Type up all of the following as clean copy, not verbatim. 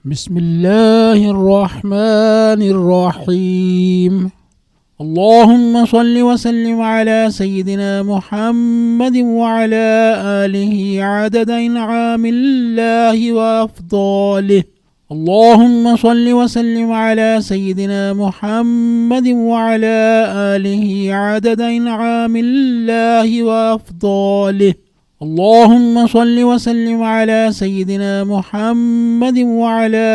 بسم الله الرحمن الرحيم. اللهم صل وسلم على سيدنا محمد وعلى آله عدد إنعام الله وأفضاله. اللهم صل وسلم على سيدنا محمد وعلى آله عدد إنعام الله وأفضاله. اللهم صل وسلم على سيدنا محمد وعلى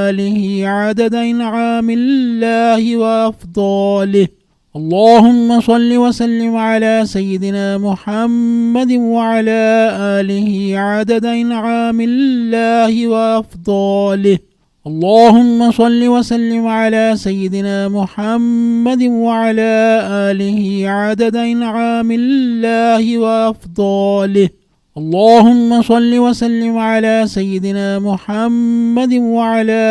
آله عدد إنعام الله وأفضاله. اللهم صل وسلم على سيدنا محمد وعلى آله عدد إنعام الله وأفضاله. اللهم صل وسلم على سيدنا محمد وعلى آله عدد إنعام الله وأفضاله. اللهم صل وسلم على سيدنا محمد وعلى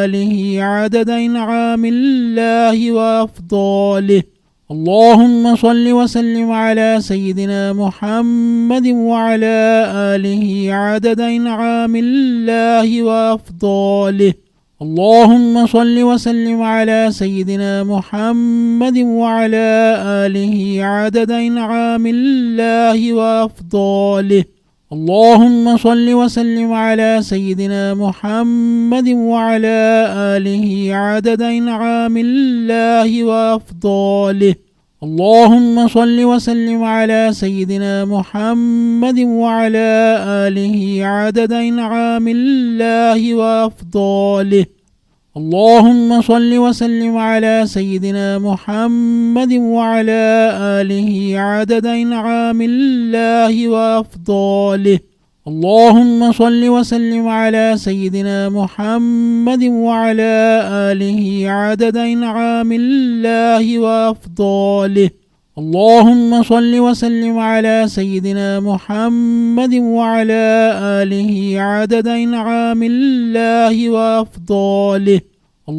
آله عدد إنعام الله وأفضاله. اللهم صل وسلم على سيدنا محمد وعلى آله عدد إنعام الله وأفضاله. اللهم صل وسلم على سيدنا محمد وعلى آله عدد إنعام الله وأفضاله. اللهم صل وسلم على سيدنا محمد وعلى آله عدد إنعام الله وأفضاله. اللهم صل وسلم على سيدنا محمد وعلى آله عدد إنعام الله وأفضاله. اللهم صل وسلم على سيدنا محمد وعلى آله عدد إنعام الله وأفضاله. اللهم صل وسلم على سيدنا محمد وعلى آله عدد إنعام الله وأفضاله. اللهم صل وسلم على سيدنا محمد وعلى آله عدد إنعام الله وأفضاله.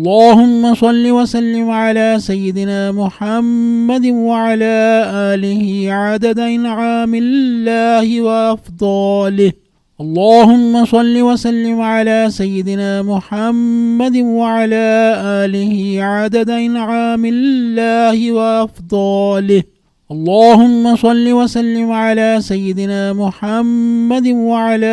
اللهم صل وسلم على سيدنا محمد وعلى آله عدد إنعام الله وأفضاله. اللهم صل وسلم على سيدنا محمد وعلى آله عدد إنعام الله وأفضاله. اللهم صل وسلم على سيدنا محمد وعلى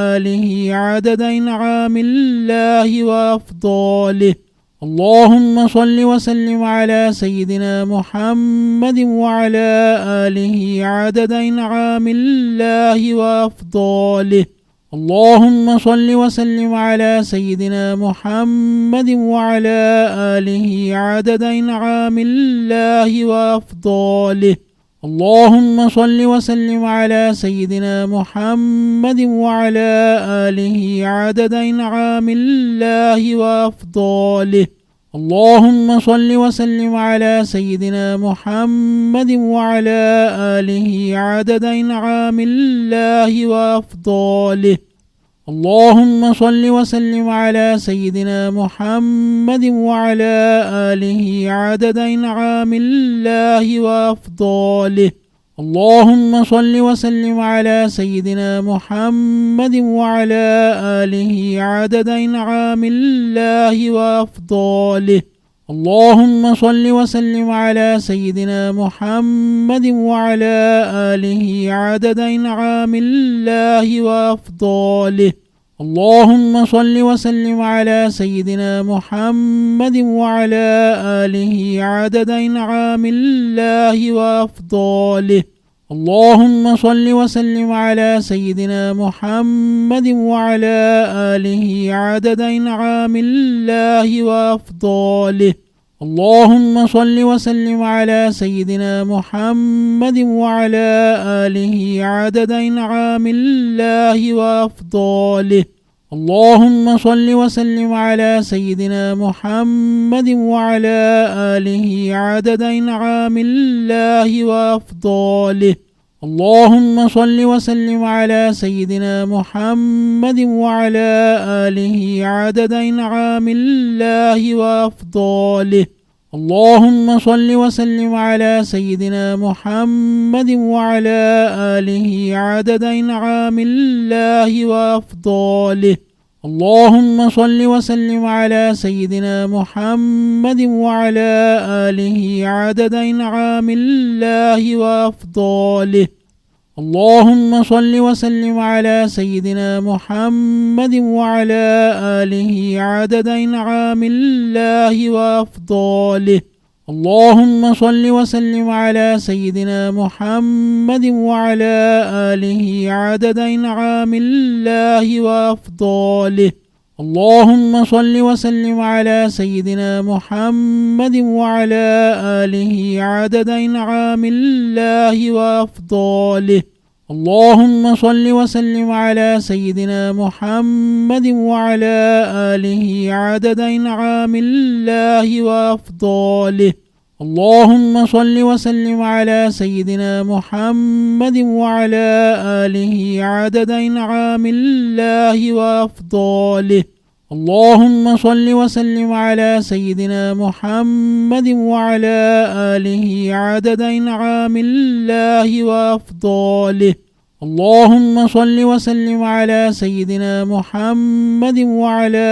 آله عدد إنعام الله وأفضاله. اللهم صل وسلم على سيدنا محمد وعلى آله عدد إنعام الله وأفضاله. اللهم صل وسلم على سيدنا محمد وعلى آله عدد إنعام الله وأفضاله. اللهم صل وسلم على سيدنا محمد وعلى آله عدد إنعام الله وأفضاله. اللهم صل وسلم على سيدنا محمد وعلى آله عدد إنعام الله وأفضاله. اللهم صل وسلم على سيدنا محمد وعلى آله عدد إنعام الله وأفضاله. اللهم صل وسلم على سيدنا محمد وعلى آله عدد إنعام الله وأفضاله. اللهم صل وسلم على سيدنا محمد وعلى آله عدد إنعام الله وأفضاله. اللهم صل وسلم على سيدنا محمد وعلى آله عدد إنعام الله وأفضاله. اللهم صل وسلم على سيدنا محمد وعلى آله عدد إنعام الله وأفضاله. اللهم صل وسلم على سيدنا محمد وعلى آله عدد إنعام الله وأفضاله. اللهم صل وسلم على سيدنا محمد وعلى آله عدد إنعام الله وأفضاله. اللهم صل وسلم على سيدنا محمد وعلى آله عدد إنعام الله وأفضاله. اللهم صل وسلم على سيدنا محمد وعلى آله عدد إنعام الله وأفضاله. اللهم صل وسلم على سيدنا محمد وعلى آله عدد إنعام الله وأفضاله. اللهم صل وسلم على سيدنا محمد وعلى آله عدد إنعام الله وأفضاله. اللهم صل وسلم على سيدنا محمد وعلى آله عدد إنعام الله وأفضاله. اللهم صل وسلم على سيدنا محمد وعلى آله عدد إنعام الله وأفضاله. اللهم صل وسلم على سيدنا محمد وعلى آله عدد إنعام الله وأفضاله. اللهم صل وسلم على سيدنا محمد وعلى آله عدد إنعام الله وأفضاله. اللهم صل وسلم على سيدنا محمد وعلى آله عدد إنعام الله وأفضاله. اللهم صل وسلم على سيدنا محمد وعلى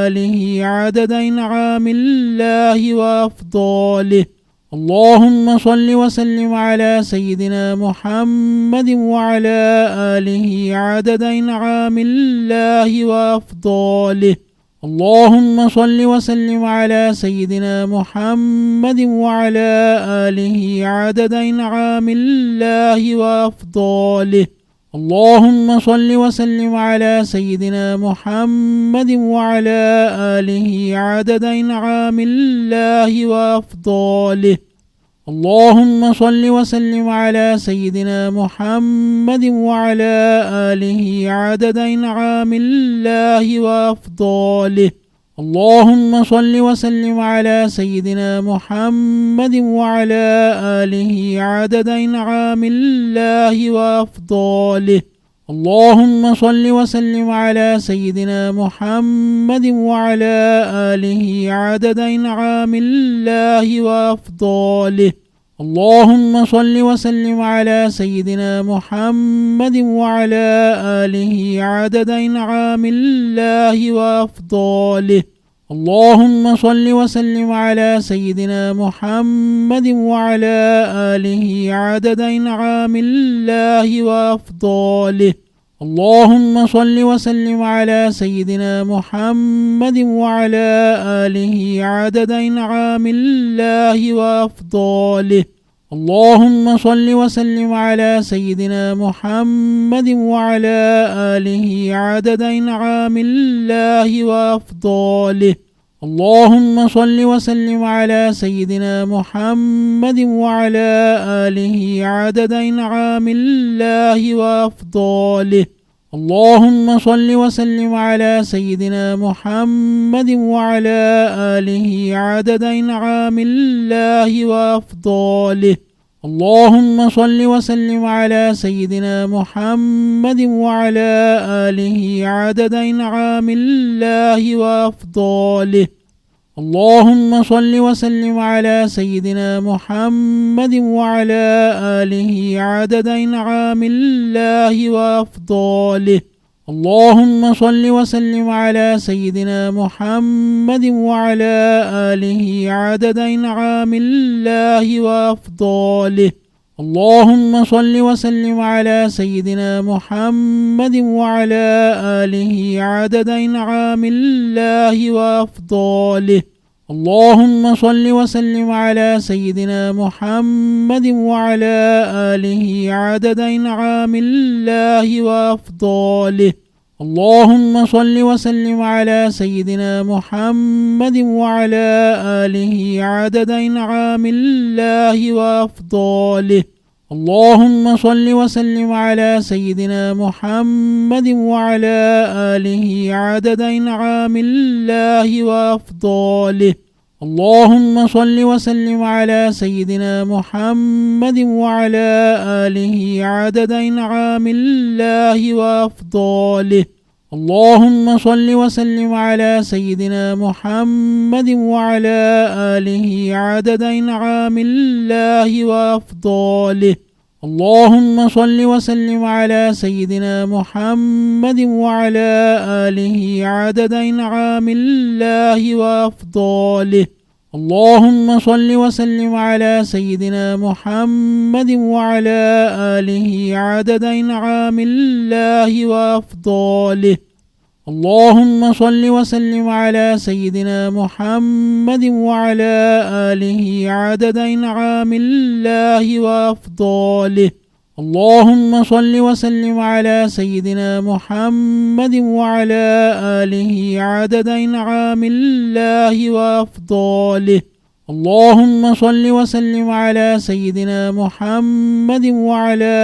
آله عدد إنعام الله وأفضاله. اللهم صل وسلم على سيدنا محمد وعلى آله عدد إنعام الله وأفضاله. اللهم صل وسلم على سيدنا محمد وعلى آله عدد إنعام الله وأفضاله. اللهم صل وسلم على سيدنا محمد وعلى آله عدد إنعام الله وأفضاله. اللهم صل وسلم على سيدنا محمد وعلى آله عدد إنعام الله وأفضاله. اللهم صل وسلم على سيدنا محمد وعلى آله عدد إنعام الله وأفضاله. اللهم صل وسلم على سيدنا محمد وعلى آله عدد إنعام الله وأفضاله. اللهم صل وسلم على سيدنا محمد وعلى آله عدد إنعام الله وأفضاله. اللهم صل وسلم على سيدنا محمد وعلى آله عدد إنعام الله وأفضاله. اللهم صل وسلم على سيدنا محمد وعلى آله عدد إنعام الله وأفضاله. اللهم صل وسلم على سيدنا محمد وعلى آله عدد إنعام الله وأفضاله. اللهم صل وسلم على سيدنا محمد وعلى آله عدد إنعام الله وأفضاله. اللهم صل وسلم على سيدنا محمد وعلى آله عدد إنعام الله وأفضاله. اللهم صل وسلم على سيدنا محمد وعلى آله عدد إنعام الله وأفضاله. اللهم صل وسلم على سيدنا محمد وعلى آله عدد إنعام الله وأفضاله. اللهم صل وسلم على سيدنا محمد وعلى آله عدد إنعام الله وأفضاله. اللهم صل وسلم على سيدنا محمد وعلى آله عدد إنعام الله وأفضاله. اللهم صل وسلم على سيدنا محمد وعلى آله عدد إنعام الله وأفضاله. اللهم صل وسلم على سيدنا محمد وعلى آله عدد إنعام الله وأفضاله. اللهم صل وسلم على سيدنا محمد وعلى آله عدد إنعام الله وأفضاله. اللهم صل وسلم على سيدنا محمد وعلى آله عدد إنعام الله وأفضاله. اللهم صل وسلم على سيدنا محمد وعلى آله عدد إنعام الله وأفضاله. اللهم صل وسلم على سيدنا محمد وعلى آله عدد إنعام الله وأفضاله. اللهم صل وسلم على سيدنا محمد وعلى آله عدد إنعام الله وأفضاله. اللهم صل وسلم على سيدنا محمد وعلى آله عدد إنعام الله وأفضاله. اللهم صل وسلم على سيدنا محمد وعلى آله عدد إنعام الله وأفضاله. اللهم صل وسلم على سيدنا محمد وعلى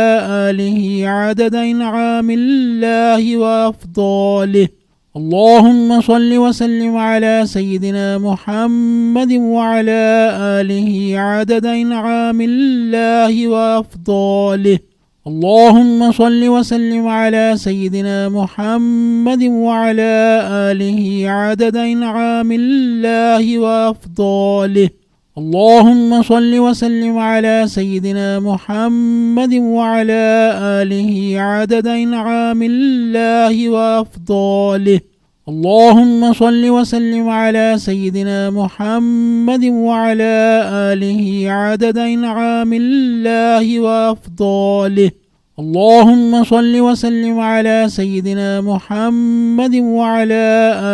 آله عدد إنعام الله وأفضاله. اللهم صل وسلم على سيدنا محمد وعلى آله عدد إنعام الله وأفضاله. اللهم صل وسلم على سيدنا محمد وعلى آله عدد إنعام الله وأفضاله. اللهم صل وسلم على سيدنا محمد وعلى آله عدد إنعام الله وأفضاله. اللهم صل وسلم على سيدنا محمد وعلى آله عدد إنعام الله وأفضاله. اللهم صل وسلم على سيدنا محمد وعلى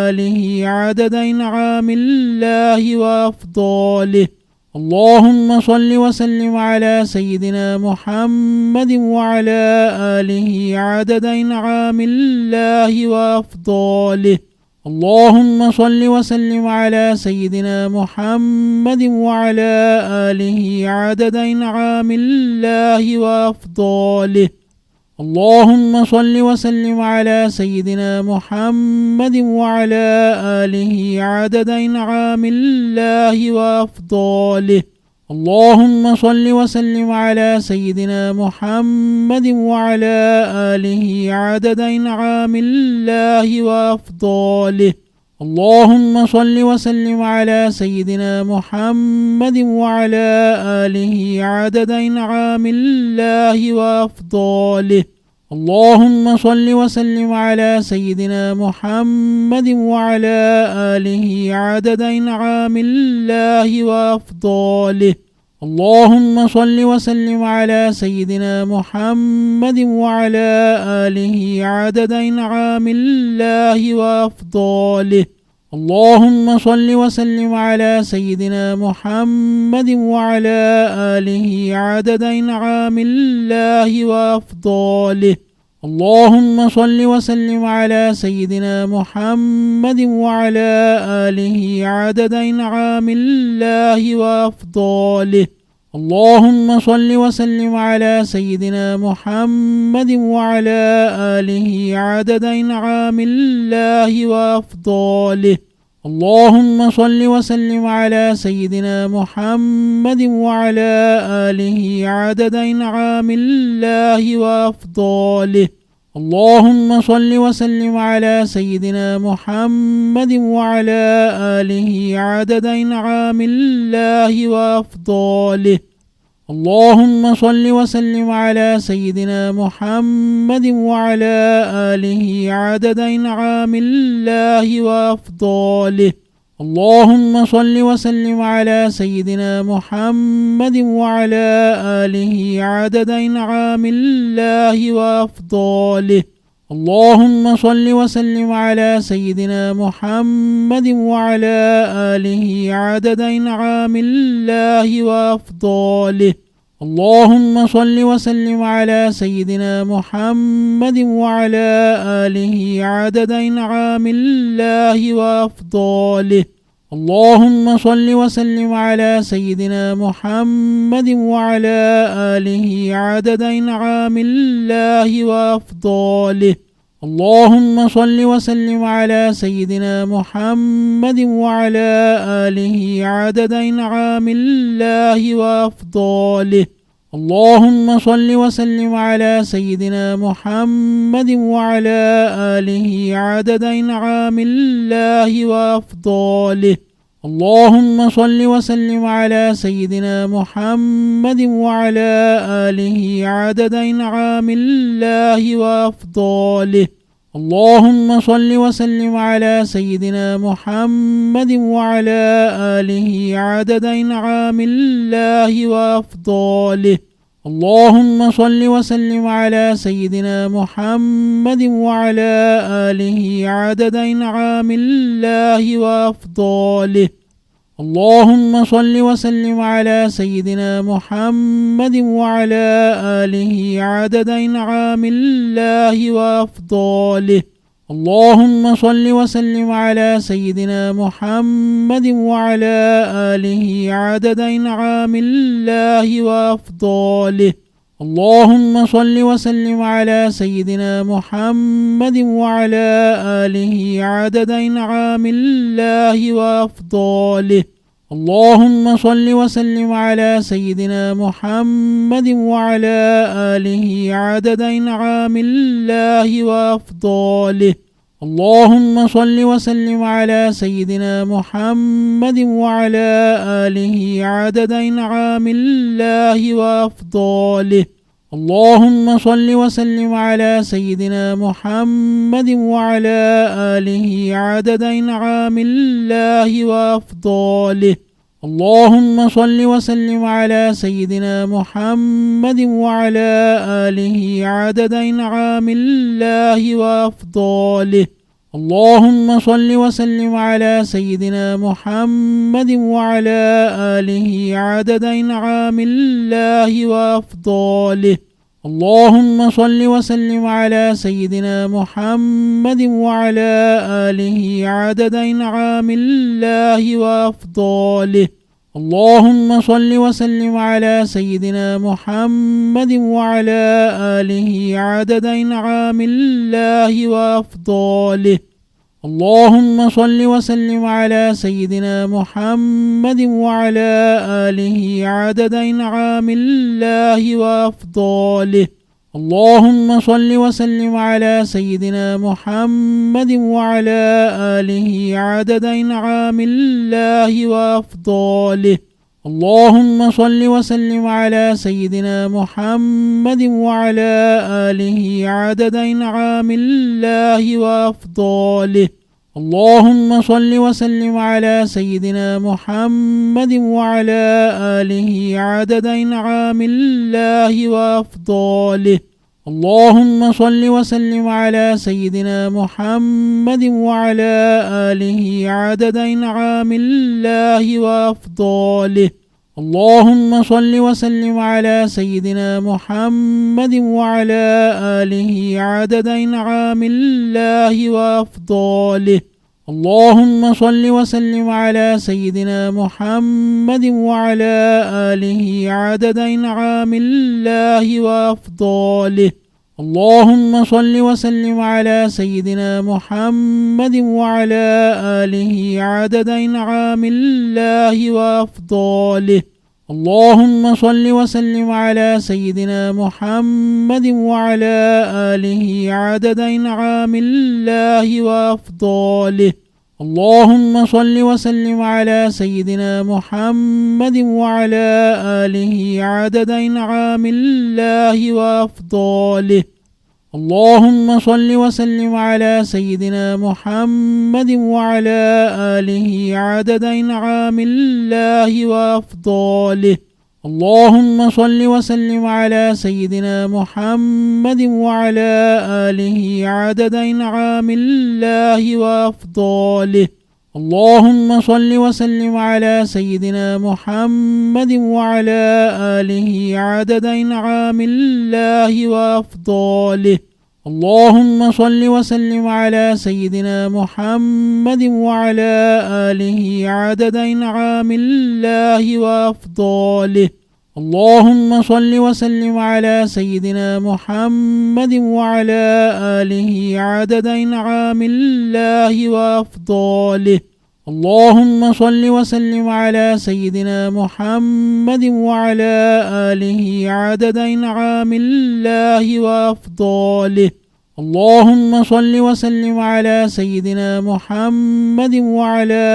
آله عدد إنعام الله وأفضاله. اللهم صل وسلم على سيدنا محمد وعلى آله عدد إنعام الله وأفضاله. اللهم صل وسلم على سيدنا محمد وعلى آله عدد إنعام الله وأفضاله. اللهم صل وسلم على سيدنا محمد وعلى آله عدد إنعام الله وأفضاله. اللهم صل وسلم على سيدنا محمد وعلى آله عدد إنعام الله وأفضاله. اللهم صل وسلم على سيدنا محمد وعلى آله عدد إنعام الله وأفضاله. اللهم صل وسلم على سيدنا محمد وعلى آله عدد إنعام الله وأفضاله. اللهم صل وسلم على سيدنا محمد وعلى آله عدد إنعام الله وأفضاله. اللهم صل وسلم على سيدنا محمد وعلى آله عدد إنعام الله وأفضاله. اللهم صل وسلم على سيدنا محمد وعلى آله عدد إنعام الله وأفضاله. اللهم صل وسلم على سيدنا محمد وعلى آله عدد إنعام الله وأفضاله. اللهم صل وسلم على سيدنا محمد وعلى آله عدد إنعام الله وأفضاله. اللهم صل وسلم على سيدنا محمد وعلى آله عدد إنعام الله وأفضاله. اللهم صل وسلم على سيدنا محمد وعلى آله عدد إنعام الله وأفضاله. اللهم صل وسلم على سيدنا محمد وعلى آله عدد إنعام الله وأفضاله. اللهم صل وسلم على سيدنا محمد وعلى آله عدد إنعام الله وأفضاله. اللهم صل وسلم على سيدنا محمد وعلى آله عدد إنعام الله وأفضاله. اللهم صل وسلم على سيدنا محمد وعلى آله عدد إنعام الله وأفضاله. اللهم صل وسلم على سيدنا محمد وعلى آله عدد إنعام الله وأفضاله. اللهم صل وسلم على سيدنا محمد وعلى آله عدد إنعام الله وأفضاله. اللهم صل وسلم على سيدنا محمد وعلى آله عدد إنعام الله وأفضاله. اللهم صل وسلم على سيدنا محمد وعلى آله عدد إنعام الله وأفضاله. اللهم صل وسلم على سيدنا محمد وعلى آله عدد إنعام الله وأفضاله. اللهم صل وسلم على سيدنا محمد وعلى آله عدد إنعام الله وأفضاله. اللهم صل وسلم على سيدنا محمد وعلى آله عدد إنعام الله وأفضاله. اللهم صل وسلم على سيدنا محمد وعلى آله عدد إنعام الله وأفضاله. اللهم صل وسلم على سيدنا محمد وعلى آله عدد إنعام الله وأفضاله. اللهم صل وسلم على سيدنا محمد وعلى آله عدد إنعام الله وأفضاله. اللهم صل وسلم على سيدنا محمد وعلى آله عدد إنعام الله وأفضاله. اللهم صل وسلم على سيدنا محمد وعلى آله عدد إنعام الله وأفضاله. اللهم صل وسلم على سيدنا محمد وعلى آله عدد إنعام الله وأفضاله. اللهم صل وسلم على سيدنا محمد وعلى آله عدد إنعام الله وأفضاله. اللهم صل وسلم على سيدنا محمد وعلى آله عدد إنعام الله وأفضاله. اللهم صل وسلم على سيدنا محمد وعلى آله عدد إنعام الله وأفضاله. اللهم صل وسلم على سيدنا محمد وعلى آله عدد إنعام الله وأفضاله. اللهم صل وسلم على سيدنا محمد وعلى آله عدد إنعام الله وأفضاله. اللهم صل وسلم على سيدنا محمد وعلى آله عدد إنعام الله وأفضاله. اللهم صل وسلم على سيدنا محمد وعلى آله عدد إنعام الله وأفضاله. اللهم صل وسلم على سيدنا محمد وعلى آله عدد إنعام الله وأفضاله. اللهم صل وسلم على سيدنا محمد وعلى آله عدد إنعام الله وأفضاله. اللهم صل وسلم على سيدنا محمد وعلى آله عدد إنعام الله وأفضاله. اللهم صل وسلم على سيدنا محمد وعلى آله عدد إنعام الله وأفضاله. اللهم صل وسلم على سيدنا محمد وعلى آله عدد إنعام الله وأفضاله. اللهم صل وسلم على سيدنا محمد وعلى آله عدد إنعام الله وأفضاله. اللهم صل وسلم على سيدنا محمد وعلى آله عدد إنعام الله وأفضاله. اللهم صل وسلم على سيدنا محمد وعلى آله عدد إنعام الله وأفضاله. اللهم صل وسلم على سيدنا محمد وعلى آله عدد إنعام الله وأفضاله. اللهم صل وسلم على سيدنا محمد وعلى آله عدد إنعام الله وأفضاله. اللهم صل وسلم على سيدنا محمد وعلى آله عدد إنعام الله وأفضاله. اللهم صل وسلم على سيدنا محمد وعلى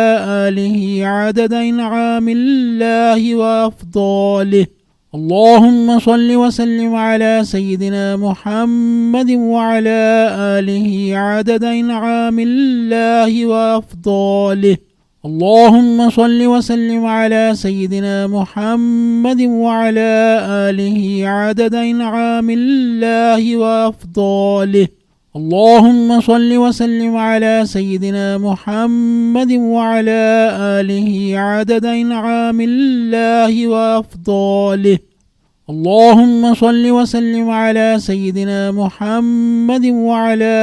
آله عدد إنعام الله وأفضاله. اللهم صل وسلم على سيدنا محمد وعلى آله عدد إنعام الله وأفضاله. اللهم صل وسلم على سيدنا محمد وعلى آله عدد إنعام الله وأفضاله. اللهم صل وسلم على سيدنا محمد وعلى آله عدد إنعام الله وأفضاله. اللهم صل وسلم على سيدنا محمد وعلى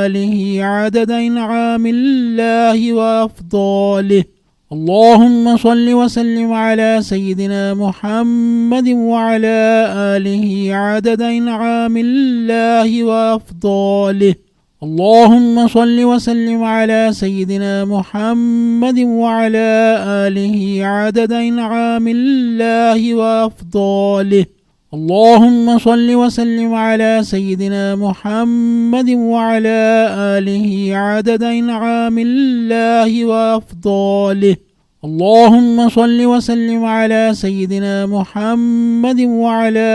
آله عدد إنعام الله وأفضاله. اللهم صل وسلم على سيدنا محمد وعلى آله عدد إنعام الله وأفضاله. اللهم صل وسلم على سيدنا محمد وعلى آله عدد إنعام الله وأفضاله. اللهم صل وسلم على سيدنا محمد وعلى آله عدد إنعام الله وأفضاله. اللهم صل وسلم على سيدنا محمد وعلى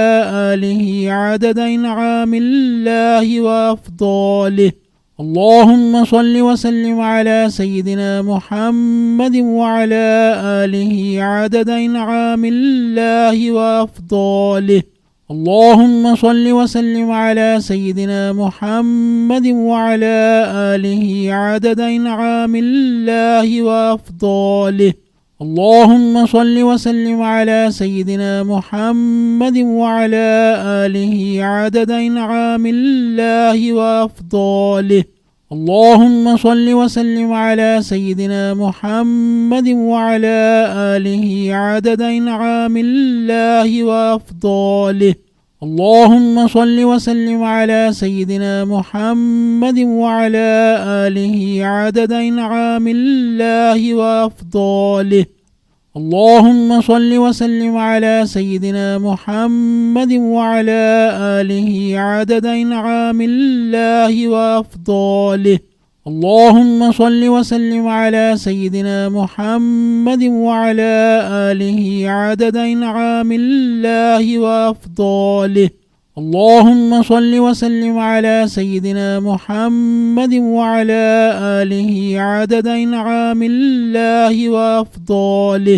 آله عدد إنعام الله وأفضاله. اللهم صل وسلم على سيدنا محمد وعلى آله عدد إنعام الله وأفضاله. اللهم صل وسلم على سيدنا محمد وعلى آله عدد إنعام الله وأفضاله. اللهم صل وسلم على سيدنا محمد وعلى آله عدد إنعام الله وأفضاله. اللهم صل وسلم على سيدنا محمد وعلى آله عدد إنعام الله وأفضاله. اللهم صل وسلم على سيدنا محمد وعلى آله عدد إنعام الله وأفضاله. اللهم صل وسلم على سيدنا محمد وعلى آله عدد إنعام الله وأفضاله. اللهم صل وسلم على سيدنا محمد وعلى آله عدد إنعام الله وأفضاله. اللهم صل وسلم على سيدنا محمد وعلى آله عدد إنعام الله وأفضاله.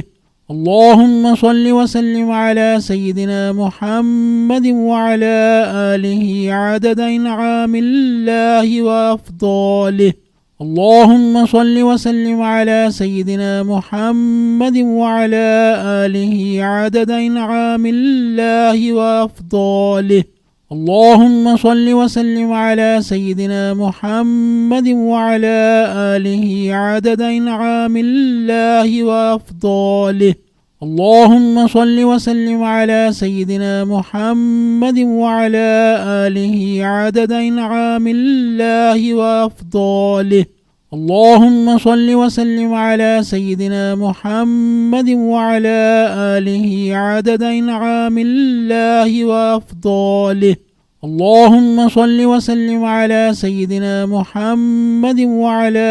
اللهم صل وسلم على سيدنا محمد وعلى آله عدد إنعام الله وأفضاله. اللهم صل وسلم على سيدنا محمد وعلى آله عدد إنعام الله وأفضاله. اللهم صل وسلم على سيدنا محمد وعلى آله عدد إنعام الله وأفضاله. اللهم صل وسلم على سيدنا محمد وعلى آله عدد إنعام الله وأفضاله. اللهم صل وسلم على سيدنا محمد وعلى آله عدد إنعام الله وأفضاله. اللهم صل وسلم على سيدنا محمد وعلى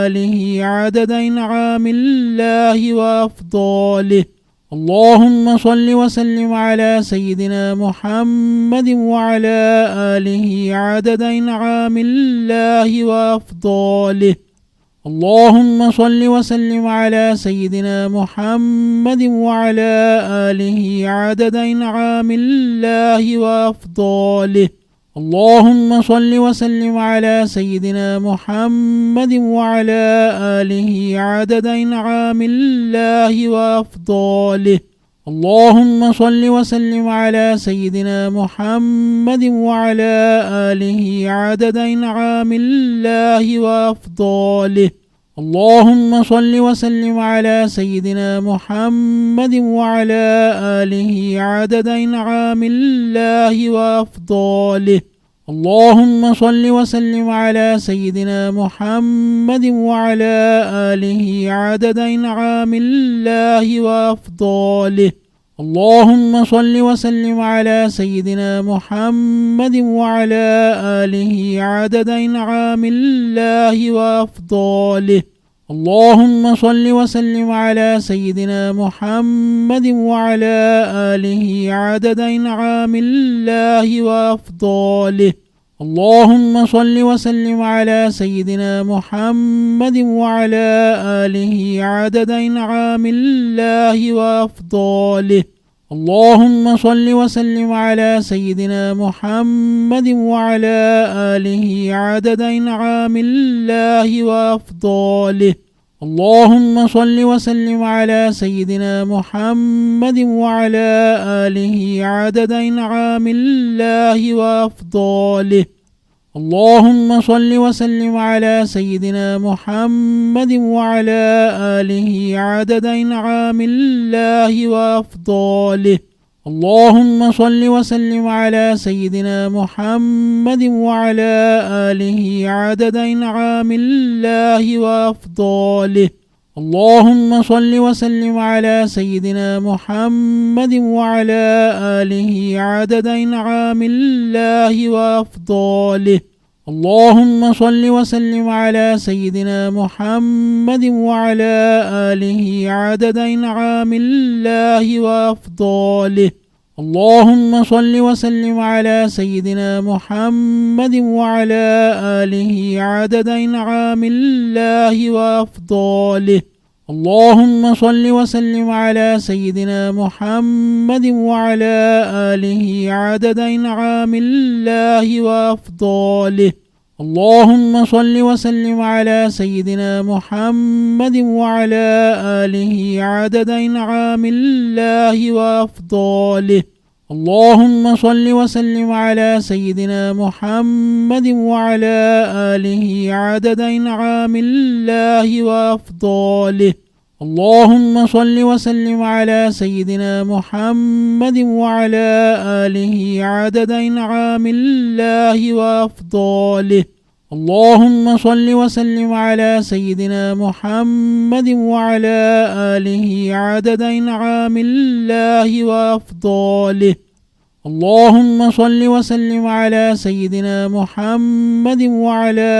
آله عدد إنعام الله وأفضاله. اللهم صل وسلم على سيدنا محمد وعلى آله عدد إنعام الله وأفضاله. اللهم صل وسلم على سيدنا محمد وعلى آله عدد إنعام الله وأفضاله. اللهم صل وسلم على سيدنا محمد وعلى آله عدد إنعام الله وأفضاله. اللهم صل وسلم على سيدنا محمد وعلى آله عدد إنعام الله وأفضاله. اللهم صل وسلم على سيدنا محمد وعلى آله عدد إنعام الله وأفضاله. اللهم صل وسلم على سيدنا محمد وعلى آله عدد إنعام الله وأفضاله. اللهم صل وسلم على سيدنا محمد وعلى آله عدد إنعام الله وأفضاله. اللهم صل وسلم على سيدنا محمد وعلى آله عدد إنعام الله وأفضاله. اللهم صل وسلم على سيدنا محمد وعلى آله عدد إنعام الله وأفضاله. اللهم صل وسلم على سيدنا محمد وعلى آله عدد إنعام الله وأفضاله. اللهم صل وسلم على سيدنا محمد وعلى آله عدد إنعام الله وأفضاله. اللهم صل وسلم على سيدنا محمد وعلى آله عدد إنعام الله وأفضاله. اللهم صل وسلم على سيدنا محمد وعلى آله عدد إنعام الله وأفضاله. اللهم صل وسلم على سيدنا محمد وعلى آله عدد إنعام الله وأفضاله. اللهم صل وسلم على سيدنا محمد وعلى آله عدد إنعام الله وأفضاله. اللهم صل وسلم على سيدنا محمد وعلى آله عدد إنعام الله وأفضاله. اللهم صل وسلم على سيدنا محمد وعلى آله عدد إنعام الله وأفضاله. اللهم صل وسلم على سيدنا محمد وعلى آله عدد إنعام الله وأفضاله. اللهم صل وسلم على سيدنا محمد وعلى آله عدد إنعام الله وأفضاله. اللهم صل وسلم على سيدنا محمد وعلى آله عدد إنعام الله وأفضاله. اللهم صل وسلم على سيدنا محمد وعلى آله عدد إنعام الله وأفضاله. اللهم صل وسلم على سيدنا محمد وعلى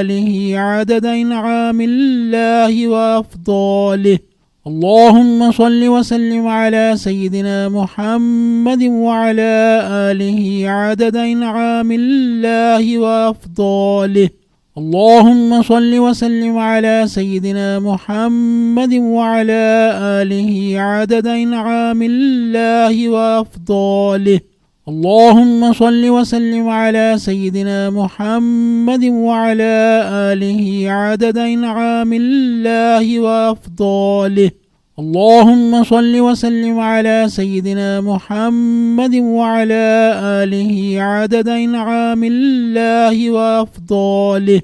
آله عدد إنعام الله وأفضاله. اللهم صل وسلم على سيدنا محمد وعلى آله عدد إنعام الله وأفضاله. اللهم صل وسلم على سيدنا محمد وعلى آله عدد إنعام الله وأفضاله. اللهم صل وسلم على سيدنا محمد وعلى آله عدد إنعام الله وأفضاله. اللهم صل وسلم على سيدنا محمد وعلى آله عدد إنعام الله وأفضاله.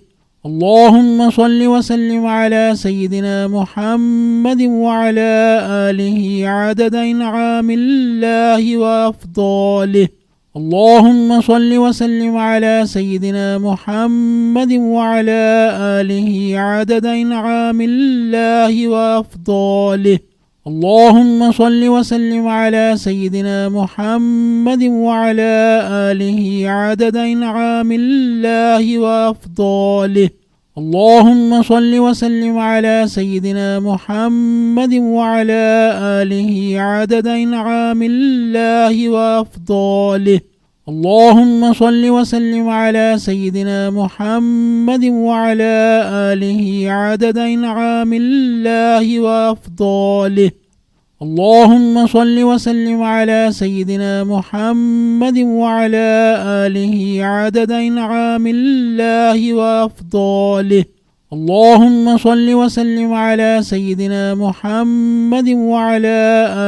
اللهم صل وسلم على سيدنا محمد وعلى آله عدد إنعام الله وأفضاله. اللهم صل وسلم على سيدنا محمد وعلى آله عدد إنعام الله وأفضاله. اللهم صل وسلم على سيدنا محمد وعلى آله عدد إنعام الله وأفضاله. اللهم صل وسلم على سيدنا محمد وعلى آله عدد إنعام الله وأفضاله. اللهم صل وسلم على سيدنا محمد وعلى آله عدد إنعام الله وأفضاله. اللهم صل وسلم على سيدنا محمد وعلى آله عدد إنعام الله وأفضاله. اللهم صل وسلم على سيدنا محمد وعلى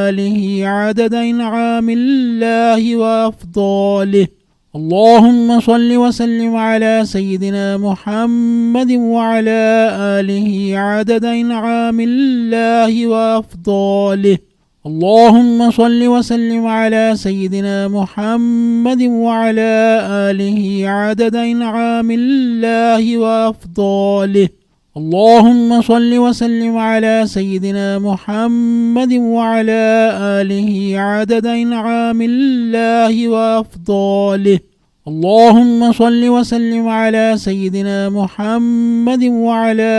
آله عدد إنعام الله وأفضاله. اللهم صل وسلم على سيدنا محمد وعلى آله عدد إنعام الله وأفضاله. اللهم صل وسلم على سيدنا محمد وعلى آله عدد إنعام الله وأفضاله. اللهم صل وسلم على سيدنا محمد وعلى آله عدد إنعام الله وأفضاله. اللهم صل وسلم على سيدنا محمد وعلى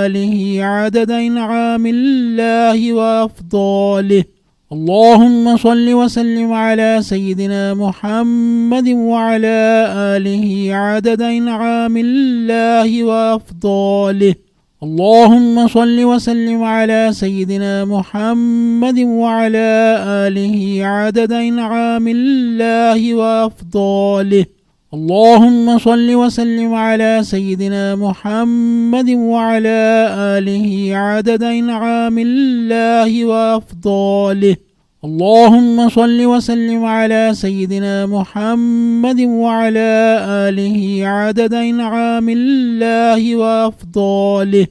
آله عدد إنعام الله وأفضاله. اللهم صل وسلم على سيدنا محمد وعلى آله عدد إنعام الله وأفضاله. اللهم صل وسلم على سيدنا محمد وعلى آله عدد إنعام الله وأفضاله. اللهم صل وسلم على سيدنا محمد وعلى آله عدد إنعام الله وأفضاله. اللهم صل وسلم على سيدنا محمد وعلى آله عدد إنعام الله وأفضاله.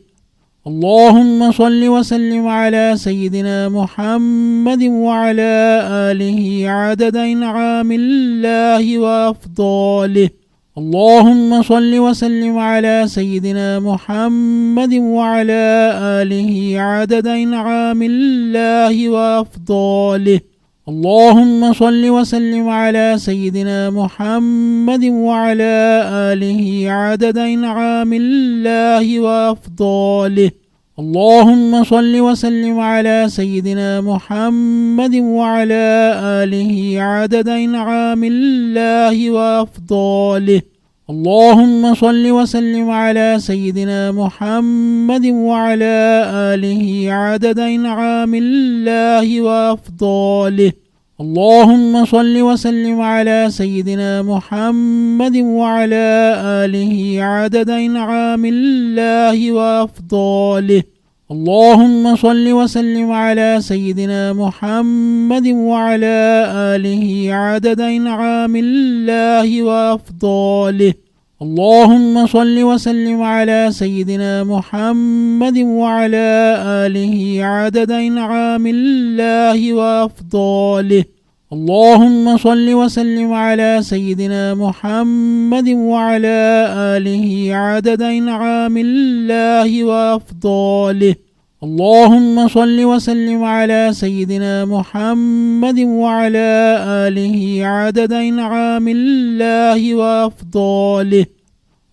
اللهم صل وسلم على سيدنا محمد وعلى آله عدد إنعام الله وأفضاله. اللهم صل وسلم على سيدنا محمد وعلى آله عدد إنعام الله وأفضاله. اللهم صل وسلم على سيدنا محمد وعلى آله عدد إنعام الله وأفضاله. اللهم صل وسلم على سيدنا محمد وعلى آله عدد إنعام الله وأفضاله. اللهم صل وسلم على سيدنا محمد وعلى آله عدد إنعام الله وأفضاله. اللهم صل وسلم على سيدنا محمد وعلى آله عدد إنعام الله وأفضاله. اللهم صل وسلم على سيدنا محمد وعلى آله عدد إنعام الله وأفضاله. اللهم صل وسلم على سيدنا محمد وعلى آله عدد إنعام الله وأفضاله. اللهم صل وسلم على سيدنا محمد وعلى آله عدد إنعام الله وأفضاله. اللهم صل وسلم على سيدنا محمد وعلى آله عدد إنعام الله وأفضاله.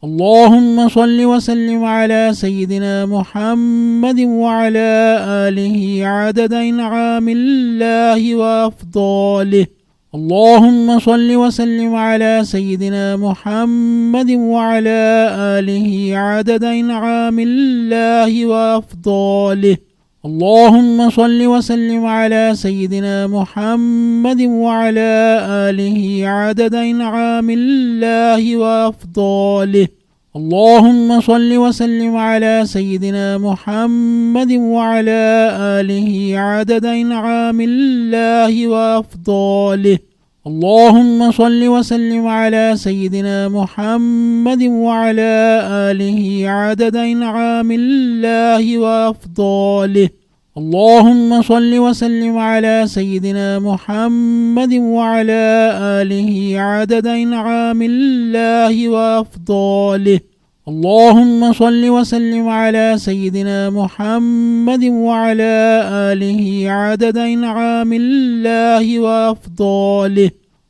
اللهم صل وسلم على سيدنا محمد وعلى آله عدد إنعام الله وأفضاله. اللهم صل وسلم على سيدنا محمد وعلى آله عدد إنعام الله وأفضاله. اللهم صل وسلم على سيدنا محمد وعلى آله عدد إنعام الله وأفضاله. اللهم صل وسلم على سيدنا محمد وعلى آله عدد إنعام الله وأفضاله. اللهم صل وسلم على سيدنا محمد وعلى آله عدد إنعام الله وأفضاله. اللهم صل وسلم على سيدنا محمد وعلى آله عدد إنعام الله وأفضاله. اللهم صل وسلم على سيدنا محمد وعلى آله عدد إنعام الله وأفضاله.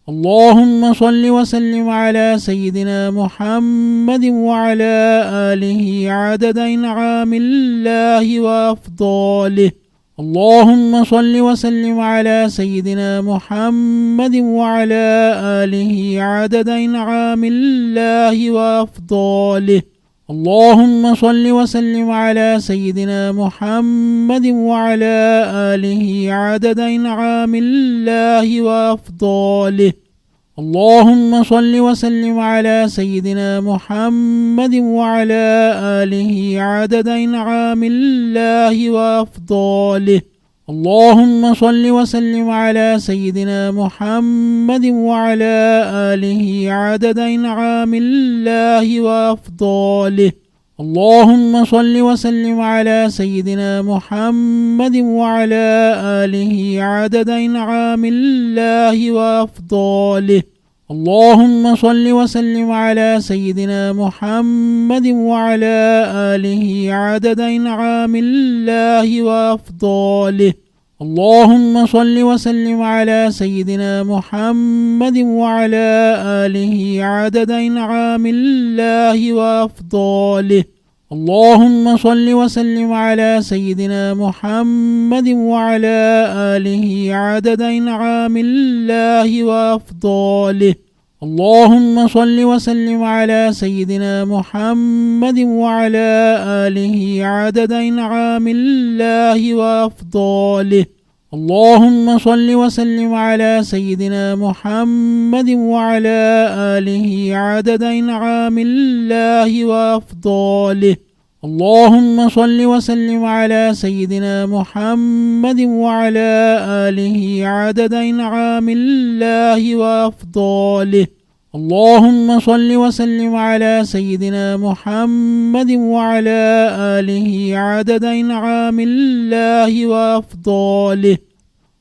اللهم صل وسلم على سيدنا محمد وعلى آله عدد إنعام الله وأفضاله. اللهم صل وسلم على سيدنا محمد وعلى آله عدد إنعام الله وأفضاله. اللهم صل وسلم على سيدنا محمد وعلى آله عدد إنعام الله وأفضاله. اللهم صل وسلم على سيدنا محمد وعلى آله عدد إنعام الله وأفضاله. اللهم صل وسلم على سيدنا محمد وعلى آله عدد إنعام الله وأفضاله. اللهم صل وسلم على سيدنا محمد وعلى آله عدد إنعام الله وأفضاله. اللهم صل وسلم على سيدنا محمد وعلى آله عدد إنعام الله وأفضاله. اللهم صل وسلم على سيدنا محمد وعلى آله عدد إنعام الله وأفضاله. اللهم صل وسلم على سيدنا محمد وعلى آله عدد إنعام الله وأفضاله. اللهم صل وسلم على سيدنا محمد وعلى آله عدد إنعام الله وأفضاله. اللهم صل وسلم على سيدنا محمد وعلى آله عدد إنعام الله وأفضاله. اللهم صل وسلم على سيدنا محمد وعلى آله عدد إنعام الله وأفضاله. اللهم صل وسلم على سيدنا محمد وعلى آله عدد إنعام الله وأفضاله.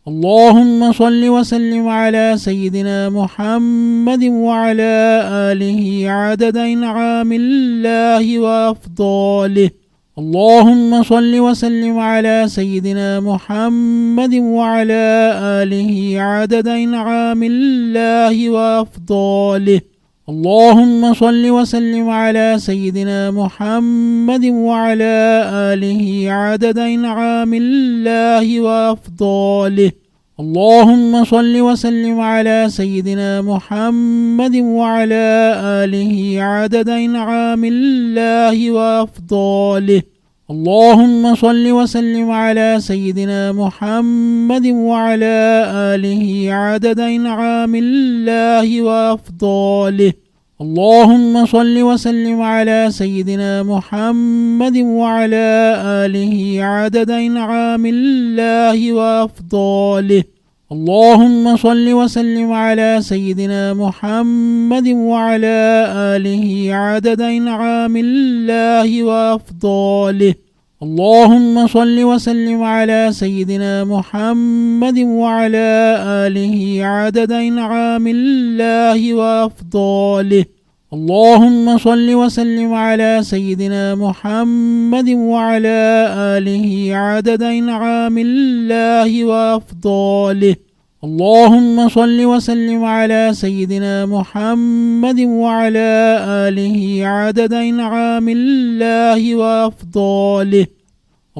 اللهم صل وسلم على سيدنا محمد وعلى آله عدد إنعام الله وأفضاله. اللهم صل وسلم على سيدنا محمد وعلى آله عدد إنعام الله وأفضاله. اللهم صل وسلم على سيدنا محمد وعلى آله عدد إنعام الله وأفضاله. اللهم صل وسلم على سيدنا محمد وعلى آله عدد إنعام الله وأفضاله. اللهم صل وسلم على سيدنا محمد وعلى آله عدد إنعام الله وأفضاله. اللهم صل وسلم على سيدنا محمد وعلى آله عدد إنعام الله وأفضاله. اللهم صل وسلم على سيدنا محمد وعلى آله عدد إنعام الله وأفضاله. اللهم صل وسلم على سيدنا محمد وعلى آله عدد إنعام الله وأفضاله. اللهم صل وسلم على سيدنا محمد وعلى آله عدد إنعام الله وأفضاله. اللهم صل وسلم على سيدنا محمد وعلى آله عدد إنعام الله وأفضاله.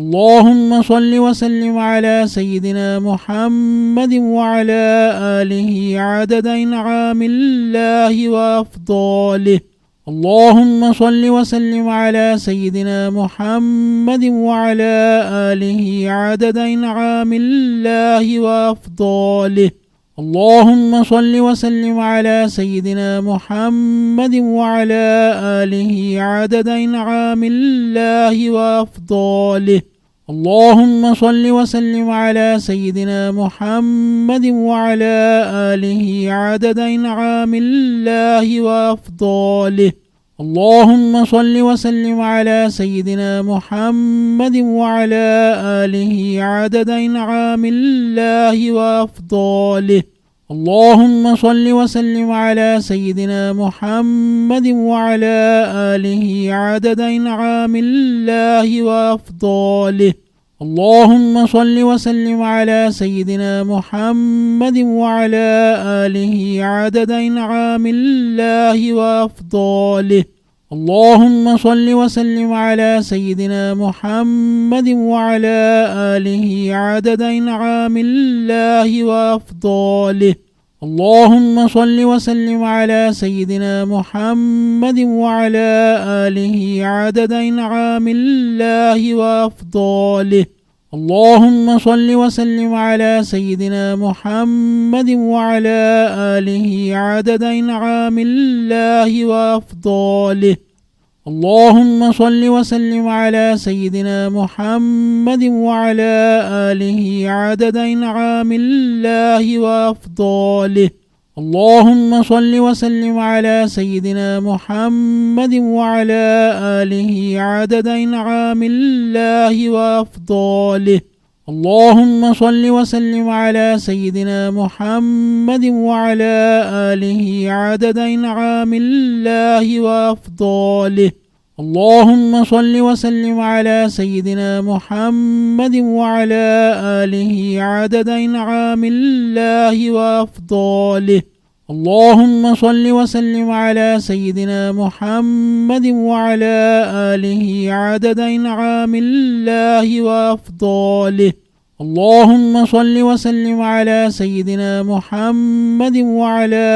اللهم صل وسلم على سيدنا محمد وعلى آله عدد إنعام الله وأفضاله. اللهم صل وسلم على سيدنا محمد وعلى آله عدد إنعام الله وأفضاله. اللهم صل وسلم على سيدنا محمد وعلى آله عدد إنعام الله وأفضاله. اللهم صل وسلم على سيدنا محمد وعلى آله عدد إنعام الله وأفضاله. اللهم صل وسلم على سيدنا محمد وعلى آله عدد إنعام الله وأفضاله. اللهم صل وسلم على سيدنا محمد وعلى آله عدد إنعام الله وأفضاله. اللهم صل وسلم على سيدنا محمد وعلى آله عدد إنعام الله وأفضاله. اللهم صل وسلم على سيدنا محمد وعلى آله عدد إنعام الله وأفضاله. اللهم صل وسلم على سيدنا محمد وعلى آله عدد إنعام الله وأفضاله. اللهم صل وسلم على سيدنا محمد وعلى آله عدد إنعام الله وأفضاله. اللهم صل وسلم على سيدنا محمد وعلى آله عدد إنعام الله وأفضاله. اللهم صل وسلم على سيدنا محمد وعلى آله عدد إنعام الله وأفضاله. اللهم صل وسلم على سيدنا محمد وعلى آله عدد إنعام الله وأفضاله. اللهم صل وسلم على سيدنا محمد وعلى آله عدد إنعام الله وأفضاله. اللهم صل وسلم على سيدنا محمد وعلى آله عدد إنعام الله وأفضاله. اللهم صل وسلم على سيدنا محمد وعلى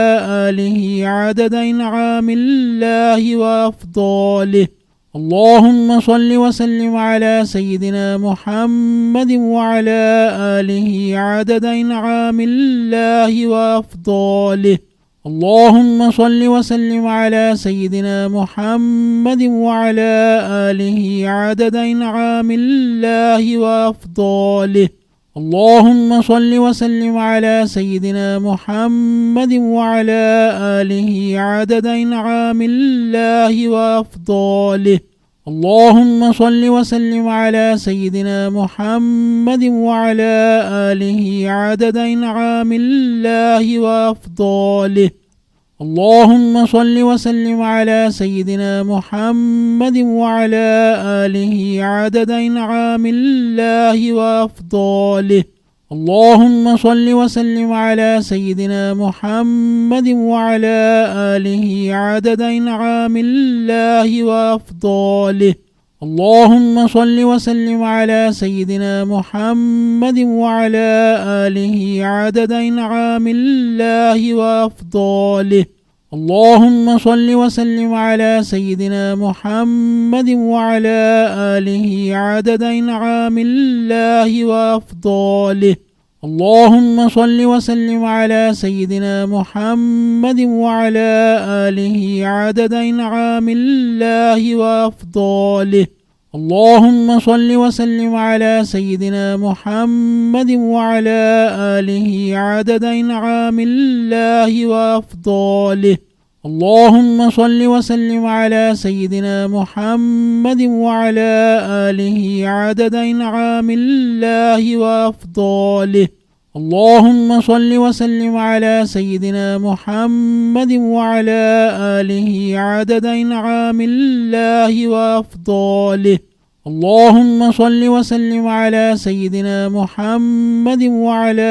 آله عدد إنعام الله وأفضاله. اللهم صل وسلم على سيدنا محمد وعلى آله عدد إنعام الله وأفضاله. اللهم صل وسلم على سيدنا محمد وعلى آله عدد إنعام الله وأفضاله. اللهم صل وسلم على سيدنا محمد وعلى آله عدد إنعام الله وأفضاله. اللهم صل وسلم على سيدنا محمد وعلى آله عدد إنعام الله وأفضاله. اللهم صل وسلم على سيدنا محمد وعلى آله عدد إنعام الله وأفضاله. اللهم صل وسلم على سيدنا محمد وعلى آله عدد إنعام الله وأفضاله. اللهم صل وسلم على سيدنا محمد وعلى آله عدد إنعام الله وأفضاله. اللهم صل وسلم على سيدنا محمد وعلى آله عدد إنعام الله وأفضاله. اللهم صل وسلم على سيدنا محمد وعلى آله عدد إنعام الله وأفضاله. اللهم صل وسلم على سيدنا محمد وعلى آله عدد إنعام الله وأفضاله. اللهم صل وسلم على سيدنا محمد وعلى آله عدد إنعام الله وأفضاله. اللهم صل وسلم على سيدنا محمد وعلى آله عدد إنعام الله وأفضاله. اللهم صل وسلم على سيدنا محمد وعلى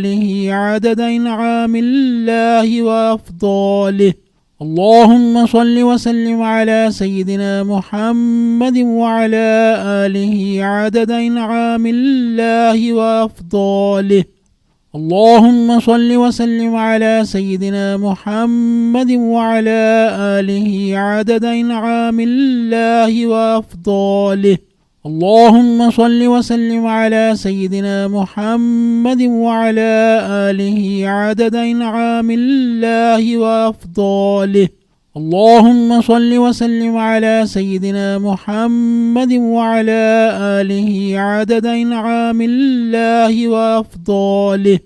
آله عدد إنعام الله وأفضاله. اللهم صل وسلم على سيدنا محمد وعلى آله عدد إنعام الله وأفضاله. اللهم صل وسلم على سيدنا محمد وعلى آله عدد إنعام الله وأفضاله. اللهم صل وسلم على سيدنا محمد وعلى آله عدد إنعام الله وأفضاله. اللهم صل وسلم على سيدنا محمد وعلى آله عدد إنعام الله وأفضاله.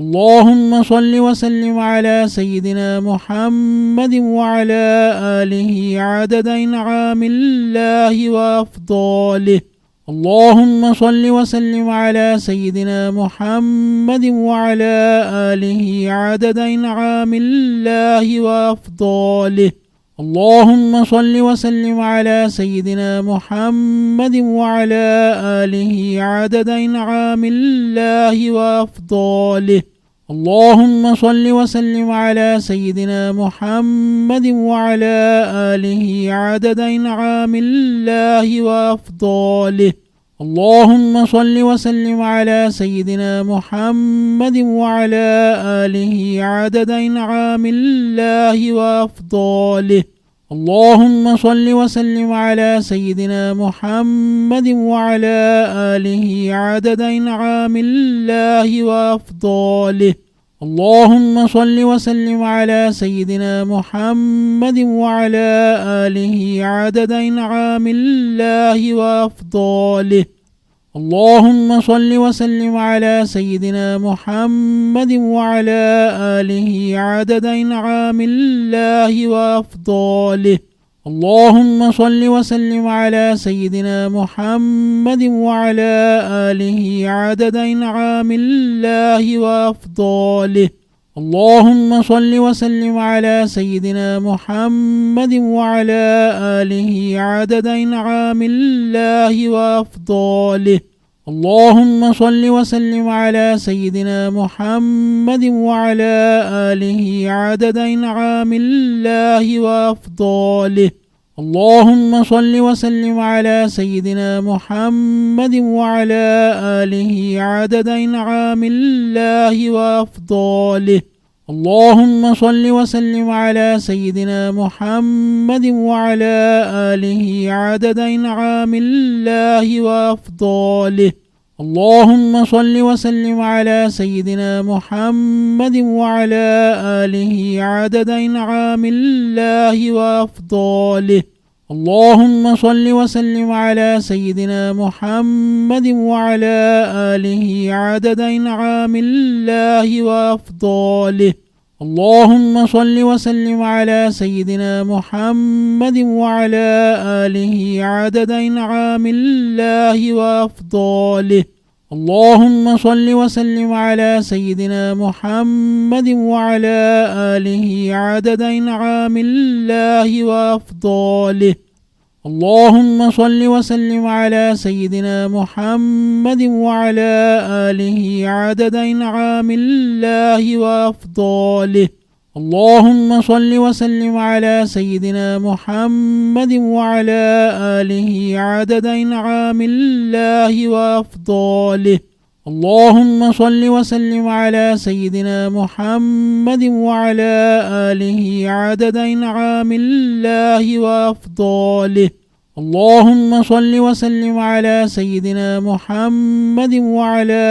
اللهم صل وسلم على سيدنا محمد وعلى آله عدد إنعام الله وأفضاله. اللهم صل وسلم على سيدنا محمد وعلى آله عدد إنعام الله وأفضاله. اللهم صل وسلم على سيدنا محمد وعلى آله عدد إنعام الله وأفضاله. اللهم صل وسلم على سيدنا محمد وعلى آله عدد إنعام الله وأفضاله. اللهم صل وسلم على سيدنا محمد وعلى آله عدد إنعام الله وأفضاله. اللهم صل وسلم على سيدنا محمد وعلى آله عدد إنعام الله وأفضاله. اللهم صل وسلم على سيدنا محمد وعلى آله عدد إنعام الله وأفضاله. اللهم صل وسلم على سيدنا محمد وعلى آله عدد إنعام الله وأفضاله. اللهم صل وسلم على سيدنا محمد وعلى آله عدد إنعام الله وأفضاله. اللهم صل وسلم على سيدنا محمد وعلى آله عدد إنعام الله وأفضاله. اللهم صل وسلم على سيدنا محمد وعلى آله عدد إنعام الله وأفضاله. اللهم صل وسلم على سيدنا محمد وعلى آله عدد إنعام الله وأفضاله. اللهم صل وسلم على سيدنا محمد وعلى آله عدد إنعام الله وأفضاله. اللهم صل وسلم على سيدنا محمد وعلى آله عدد إنعام الله وأفضاله. اللهم صل وسلم على سيدنا محمد وعلى آله عدد إنعام الله وأفضاله. اللهم صل وسلم على سيدنا محمد وعلى آله عدد إنعام الله وأفضاله. اللهم صل وسلم على سيدنا محمد وعلى آله عدد إنعام الله وأفضاله. اللهم صل وسلم على سيدنا محمد وعلى آله عدد إنعام الله وأفضاله. اللهم صل وسلم على سيدنا محمد وعلى آله عدد إنعام الله وأفضاله. اللهم صل وسلم على سيدنا محمد وعلى آله عدد إنعام الله وأفضاله. اللهم صل وسلم على سيدنا محمد وعلى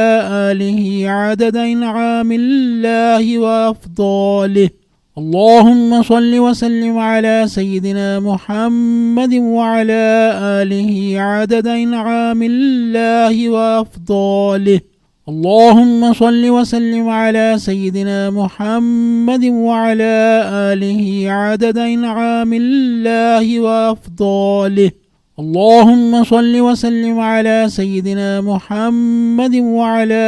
آله عدد إنعام الله وأفضاله. اللهم صل وسلم على سيدنا محمد وعلى آله عدد إنعام الله وأفضاله. اللهم صل وسلم على سيدنا محمد وعلى آله عدد إنعام الله وأفضاله. اللهم صل وسلم على سيدنا محمد وعلى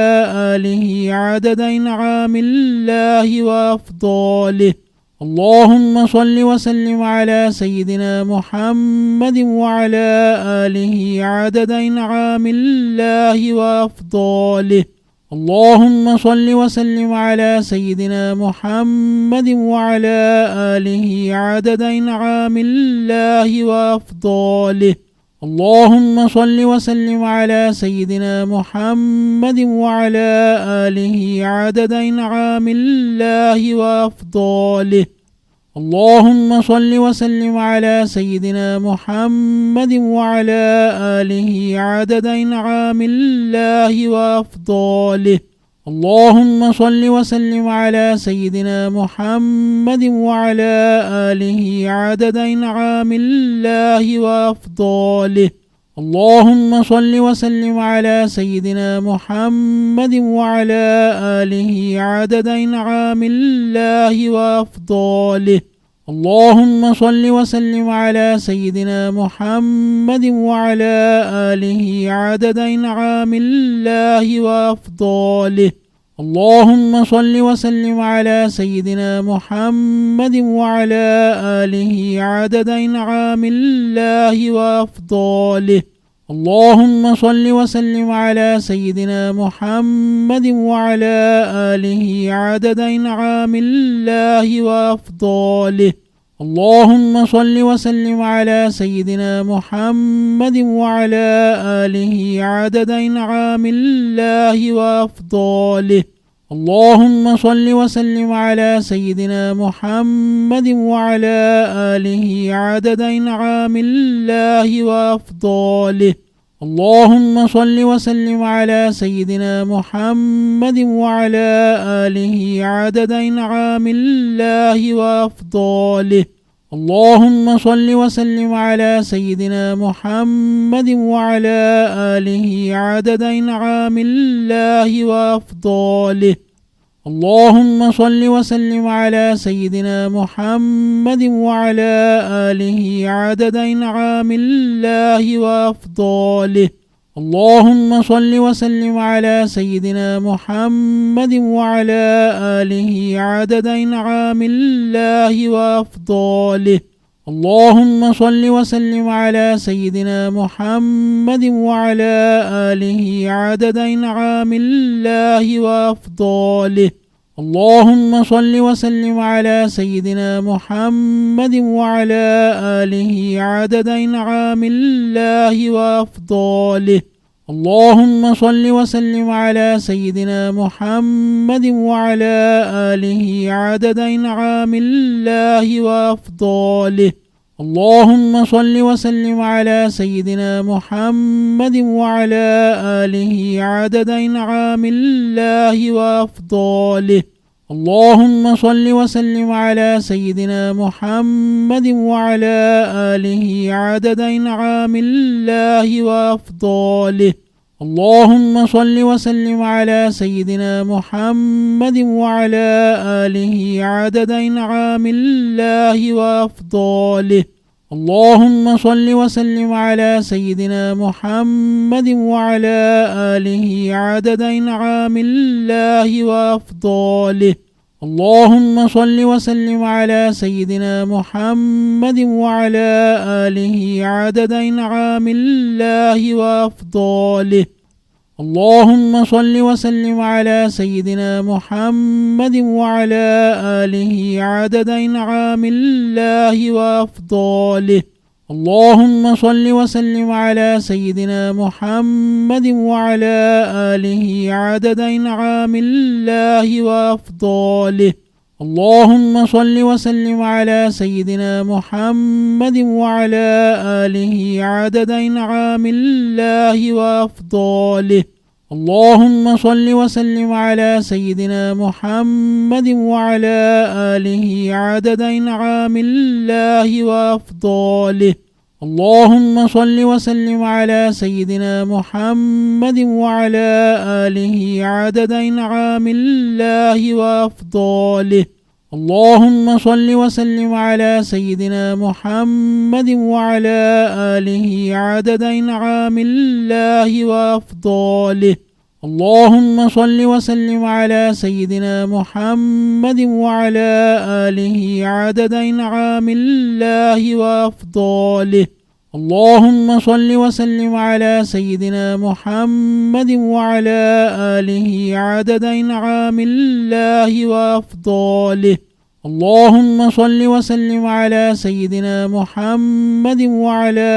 آله عدد إنعام الله وأفضاله. اللهم صل وسلم على سيدنا محمد وعلى آله عدد إنعام الله وأفضاله. اللهم صل وسلم على سيدنا محمد وعلى آله عدد إنعام الله وأفضاله. اللهم صل وسلم على سيدنا محمد وعلى آله عدد إنعام الله وأفضاله. اللهم صل وسلم على سيدنا محمد وعلى آله عدد إنعام الله وأفضاله. اللهم صل وسلم على سيدنا محمد وعلى آله عدد إنعام الله وأفضاله. اللهم صل وسلم على سيدنا محمد وعلى آله عدد إنعام الله وأفضاله. اللهم صل وسلم على سيدنا محمد وعلى آله عدد إنعام الله وأفضاله. اللهم صل وسلم على سيدنا محمد وعلى آله عدد إنعام الله وأفضاله. اللهم صل وسلم على سيدنا محمد وعلى آله عدد إنعام الله وأفضاله. اللهم صل وسلم على سيدنا محمد وعلى آله عدد إنعام الله وأفضاله. اللهم صل وسلم على سيدنا محمد وعلى آله عدد إنعام الله وأفضاله. اللهم صل وسلم على سيدنا محمد وعلى آله عدد إنعام الله وأفضاله. اللهم صل وسلم على سيدنا محمد وعلى آله عدد إنعام الله وأفضاله. اللهم صل وسلم على سيدنا محمد وعلى آله عدد إنعام الله وأفضاله. اللهم صل وسلم على سيدنا محمد وعلى آله عدد إنعام الله وأفضاله. اللهم صل وسلم على سيدنا محمد وعلى آله عدد إنعام الله وأفضاله. اللهم صل وسلم على سيدنا محمد وعلى آله عدد إنعام الله وأفضاله. اللهم صل وسلم على سيدنا محمد وعلى آله عدد إنعام الله وأفضاله. اللهم صل وسلم على سيدنا محمد وعلى آله عدد إنعام الله وأفضاله. اللهم صل وسلم على سيدنا محمد وعلى آله عدد إنعام الله وأفضاله. اللهم صل وسلم على سيدنا محمد وعلى آله عدد إنعام الله وأفضاله. اللهم صل وسلم على سيدنا محمد وعلى آله عدد إنعام الله وأفضاله. اللهم صل وسلم على سيدنا محمد وعلى آله عدد إنعام الله وأفضاله. اللهم صل وسلم على سيدنا محمد وعلى آله عدد إنعام الله وأفضاله. اللهم صل وسلم على سيدنا محمد وعلى آله عدد إنعام الله وأفضاله. اللهم صل وسلم على سيدنا محمد وعلى آله عدد إنعام الله وأفضاله. اللهم صل وسلم على سيدنا محمد وعلى آله عدد إنعام الله وأفضاله. اللهم صل وسلم على سيدنا محمد وعلى آله عدد إنعام الله وأفضاله. اللهم صل وسلم على سيدنا محمد وعلى آله عدد إنعام الله وأفضاله. اللهم صل وسلم على سيدنا محمد وعلى آله عدد إنعام الله وأفضاله. اللهم صل وسلم على سيدنا محمد وعلى آله عدد إنعام الله وأفضاله. اللهم صل وسلم على سيدنا محمد وعلى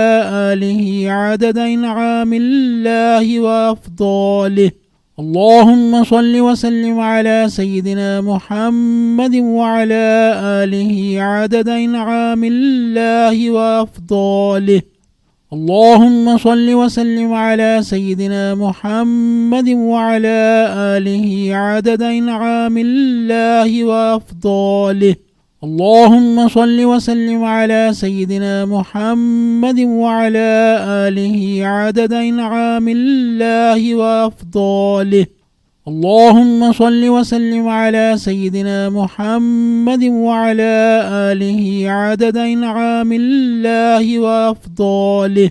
آله عدد إنعام الله وأفضاله. اللهم صل وسلم على سيدنا محمد وعلى آله عدد إنعام الله وأفضاله. اللهم صل وسلم على سيدنا محمد وعلى آله عدد إنعام الله وأفضاله. اللهم صل وسلم على سيدنا محمد وعلى آله عدد إنعام الله وأفضاله. اللهم صل وسلم على سيدنا محمد وعلى آله عدد إنعام الله وأفضاله.